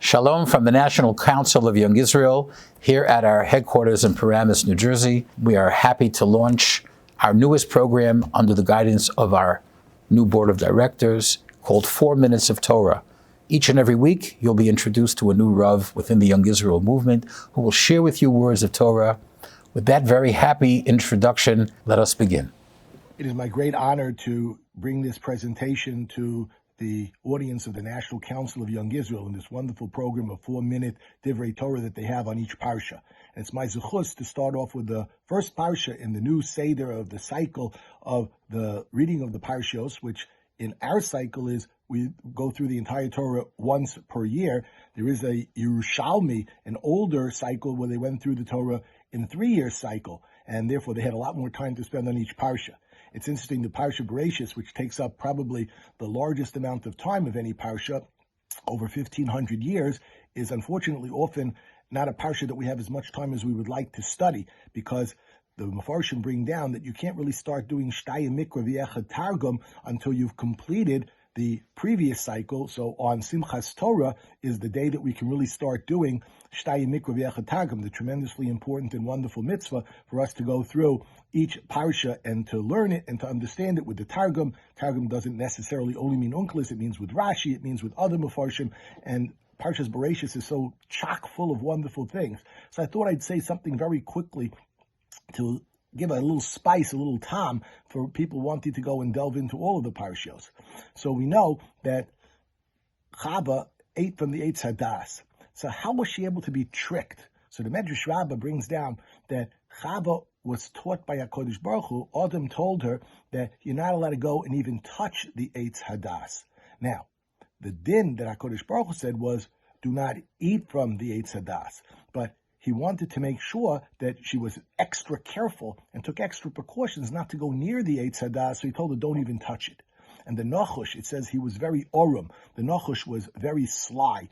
Shalom from the National Council of Young Israel here at our headquarters in Paramus, New Jersey. We are happy to launch our newest program under the guidance of our new board of directors called 4 Minutes of Torah. Each and every week, you'll be introduced to a new Rav within the Young Israel movement who will share with you words of Torah. With that very happy introduction, let us begin. It is my great honor to bring this presentation to the audience of the National Council of Young Israel in this wonderful program of 4-minute D'var Torah that they have on each Parsha. And it's my zechus to start off with the first Parsha in the new Seder of the cycle of the reading of the Parshos, which in our cycle is we go through the entire Torah once per year. There is a Yerushalmi, an older cycle where they went through the Torah in a 3-year cycle, and therefore they had a lot more time to spend on each Parsha. It's interesting, the Parshas Breishis, which takes up probably the largest amount of time of any Parsha, over 1,500 years, is unfortunately often not a Parsha that we have as much time as we would like to study, because the Mefarshim bring down that you can't really start doing Shtayim Mikra V'Echad Targum until you've completed the previous cycle. So on Simchas Torah is the day that we can really start doing Shtayim Mikra V'Echad Targum, the tremendously important and wonderful mitzvah for us to go through each Parsha and to learn it and to understand it with the Targum. Targum doesn't necessarily only mean Unklis, it means with Rashi, it means with other Mefarshim, and Parshas Breishis is so chock full of wonderful things. So I thought I'd say something very quickly to give a little spice, a little tom for people wanting to go and delve into all of the Parshos. So we know that Chava ate from the Eitz Hadas. So how was she able to be tricked? So the Medrash Rabbah brings down that Chava was taught by HaKadosh Baruch Hu. Adam told her that you're not allowed to go and even touch the Eitz Hadas. Now, the din that HaKadosh Baruch Hu said was, do not eat from the Eitz Hadas. But he wanted to make sure that she was extra careful and took extra precautions not to go near the Eitz Hadas, so he told her, don't even touch it. And the Nachush, it says he was very orum. The Nachush was very sly,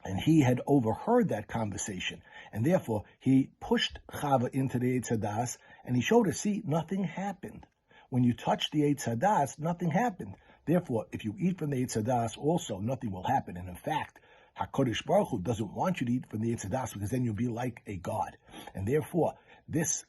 and he had overheard that conversation. And therefore, he pushed Chava into the Eitz Hadas, and he showed her, see, nothing happened. When you touch the Eitz Hadas, nothing happened. Therefore, if you eat from the Eitz Hadas also, nothing will happen. And in fact, HaKadosh Baruch Hu doesn't want you to eat from the Eitz Hadas because then you'll be like a god. And therefore, this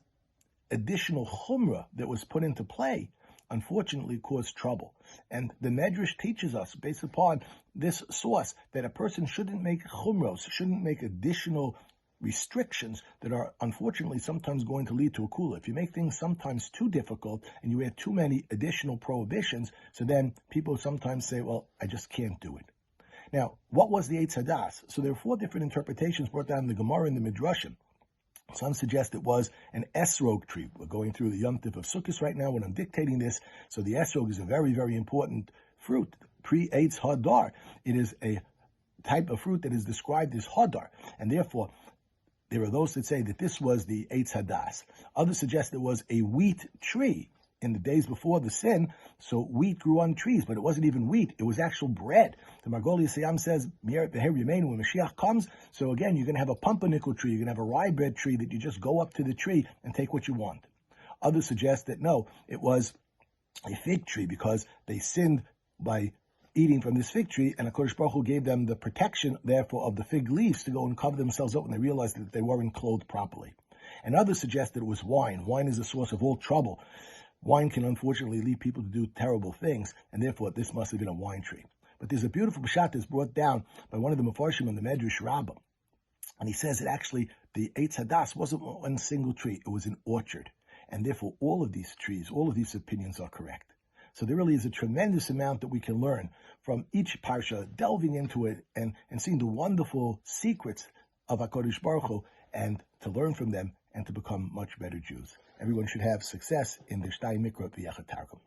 additional chumrah that was put into play, unfortunately, caused trouble. And the Medrash teaches us, based upon this source, that a person shouldn't make chumros, shouldn't make additional restrictions that are unfortunately sometimes going to lead to a kula. If you make things sometimes too difficult and you add too many additional prohibitions, so then people sometimes say, well, I just can't do it. Now, what was the Eitz Hadas? So there are 4 different interpretations brought down in the Gemara and the Midrashim. Some suggest it was an esrog tree. We're going through the Yom Tov of Sukkot right now when I'm dictating this. So the esrog is a very, very important fruit. Pre-Eitz Hadar. It is a type of fruit that is described as Hadar. And therefore, there are those that say that this was the Eitz Hadas. Others suggest it was a wheat tree in the days before the sin. So wheat grew on trees, but it wasn't even wheat. It was actual bread. The Margoli Siyam says, when Mashiach comes, so again, you're going to have a pumpernickel tree, you're going to have a rye bread tree that you just go up to the tree and take what you want. Others suggest that no, it was a fig tree because they sinned by eating from this fig tree, and HaKadosh Baruch Hu gave them the protection, therefore, of the fig leaves to go and cover themselves up when they realized that they weren't clothed properly. And others suggest that it was wine. Wine is the source of all trouble. Wine can unfortunately lead people to do terrible things, and therefore this must have been a wine tree. But there's a beautiful pshat that's brought down by one of the Mefarshim in the Medrash Rabbi, and he says that actually the Eitz Hadas wasn't one single tree, it was an orchard, and therefore all of these trees, all of these opinions are correct. So there really is a tremendous amount that we can learn from each Parsha, delving into it and seeing the wonderful secrets of HaKadosh Baruch Hu, and to learn from them and to become much better Jews. Everyone should have success in the Shtayim Mikra V'Echad Targum.